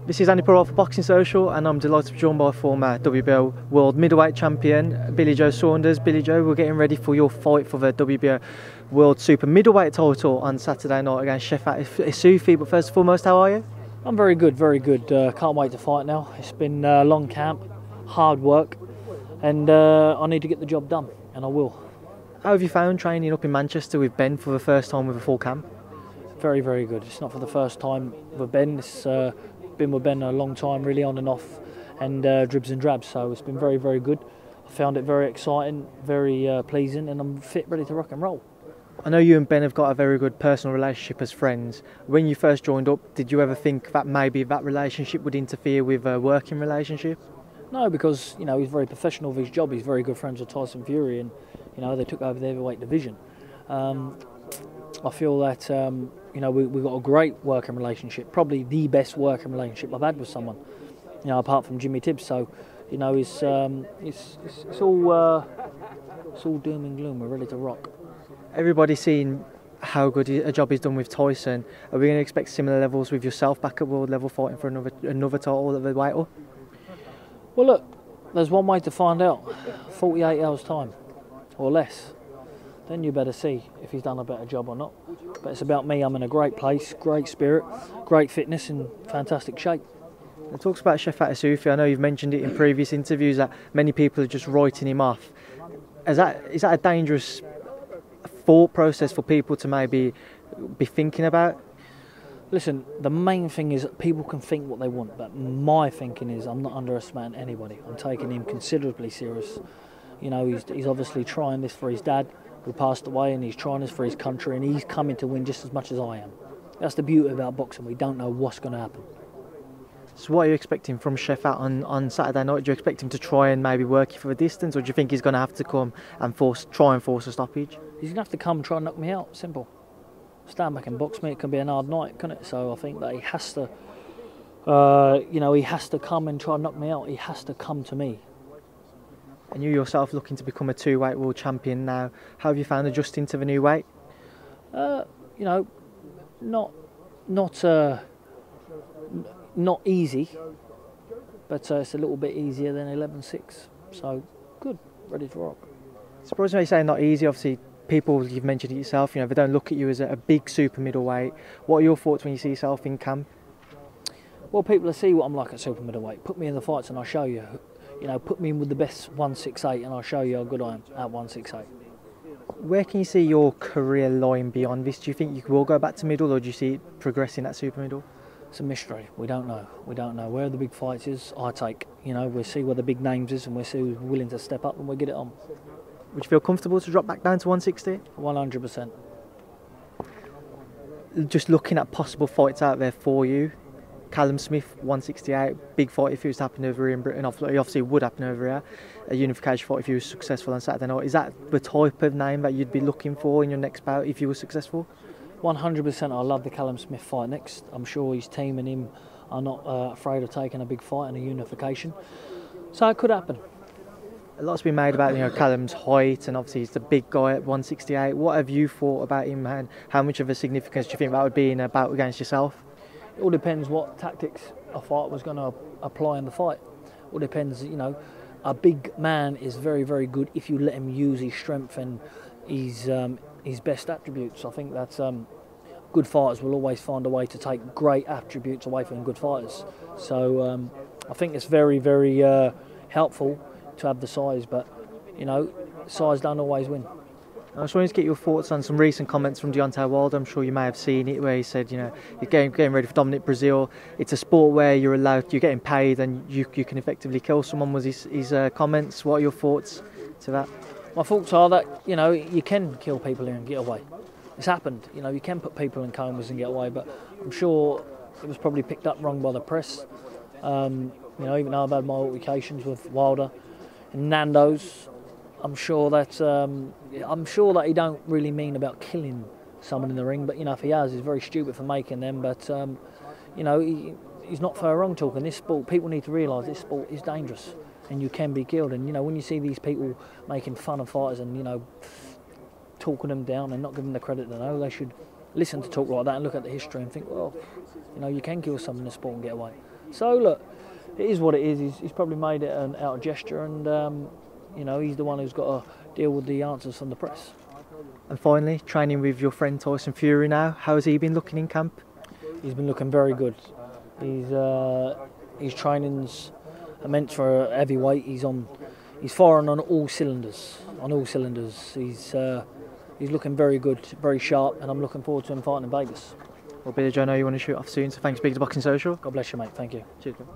This is Andi Purewal for Boxing Social, and I'm delighted to be joined by former WBO World middleweight champion Billy Joe Saunders. Billy Joe, we're getting ready for your fight for the WBO World Super middleweight title on Saturday night against Shefat Isufi. But first and foremost, how are you? I'm very good, very good. Can't wait to fight now. It's been a long camp, hard work, and I need to get the job done, and I will. How have you found training up in Manchester with Ben for the first time with a full camp? Very, very good. It's not for the first time with Ben. It's been with Ben a long time, really, on and off, and dribs and drabs. So it's been very, very good. I found it very exciting, very pleasing, and I'm fit, ready to rock and roll. I know you and Ben have got a very good personal relationship as friends. When you first joined up, did you ever think that maybe that relationship would interfere with a working relationship? No, because he's very professional with his job. He's very good friends with Tyson Fury, and they took over the heavyweight division. I feel that we've got a great working relationship, probably the best working relationship I've had with someone, apart from Jimmy Tibbs. So, it's all doom and gloom. We're ready to rock. Everybody's seen how good a job he's done with Tyson. Are we going to expect similar levels with yourself back at world level, fighting for another title at the weight up? Well, look, there's one way to find out: 48 hours time or less. Then you better see if he's done a better job or not. But it's about me. I'm in a great place, great spirit, great fitness, and fantastic shape. It talks about Shefat Isufi. I know you've mentioned it in previous interviews that many people are just writing him off. Is that a dangerous thought process for people to maybe be thinking about? Listen, the main thing is that people can think what they want, but my thinking is I'm not underestimating anybody. I'm taking him considerably serious. He's obviously trying this for his dad, who passed away, and he's trying this for his country, and he's coming to win just as much as I am. That's the beauty about boxing. We don't know what's going to happen. So what are you expecting from Shefat on Saturday night? Do you expect him to try and maybe work you for a distance, or do you think he's going to have to come and try and force a stoppage? He's going to have to come and try and knock me out. Simple. Stand back and box me. It can be an hard night, can't it? So I think that he has to, he has to come and try and knock me out. He has to come to me. And you yourself looking to become a two-weight world champion now. How have you found adjusting to the new weight? Not easy, but it's a little bit easier than 11.6. So good, ready to rock. Surprised when you say not easy. Obviously, people, you've mentioned it yourself, they don't look at you as a big super middleweight. What are your thoughts when you see yourself in camp? Well, people will see what I'm like at super middleweight. Put me in the fights and I'll show you. Put me in with the best 168 and I'll show you how good I am at 168. Where can you see your career lying beyond this? Do you think you will go back to middle, or do you see it progressing at super middle? It's a mystery. We don't know. We don't know where the big fights is. I take. We'll see where the big names is, and we'll see who's willing to step up, and we'll get it on. Would you feel comfortable to drop back down to 160? 100%. Just looking at possible fights out there for you. Callum Smith, 168, big fight if it was to happen over here in Britain. Obviously it would happen over here. A unification fight if you were successful on Saturday night. Is that the type of name that you'd be looking for in your next bout if you were successful? 100%. I love the Callum Smith fight next. I'm sure his team and him are not afraid of taking a big fight and a unification. So it could happen. A lot's been made about Callum's height, and obviously he's the big guy at 168. What have you thought about him, and how much of a significance do you think that would be in a bout against yourself? It all depends what tactics a fight was going to apply in the fight. It all depends, a big man is very, very good if you let him use his strength and his best attributes. I think that's good fighters will always find a way to take great attributes away from good fighters. So I think it's very, very helpful to have the size, but size don't always win. I just wanted to get your thoughts on some recent comments from Deontay Wilder. I'm sure you may have seen it, where he said, you're getting ready for Dominic Brazil. It's a sport where you're getting paid, and you can effectively kill someone. Was his comments? What are your thoughts to that? My thoughts are that you can kill people here and get away. It's happened. You can put people in comas and get away, but I'm sure it was probably picked up wrong by the press. Even though I've had my altercations with Wilder and Nando's, I'm sure that he don't really mean about killing someone in the ring, but if he has, he's very stupid for making them. But he's not far wrong talking. This sport, people need to realise this sport is dangerous, and you can be killed. And when you see these people making fun of fighters and talking them down and not giving them the credit they know, they should listen to talk like that and look at the history and think, well, you can kill someone in the sport and get away. So look, it is what it is. He's probably made it an out of gesture, and you know, he's the one who's got to deal with the answers from the press. And finally, training with your friend Tyson Fury now. How has he been looking in camp? He's been looking very good. His training's immense for a heavyweight. He's firing on all cylinders. He's looking very good, very sharp, and I'm looking forward to him fighting in Vegas. Well, Billy Joe, I know you want to shoot off soon, so thanks for speaking to Boxing Social. God bless you, mate. Thank you. Cheers, man.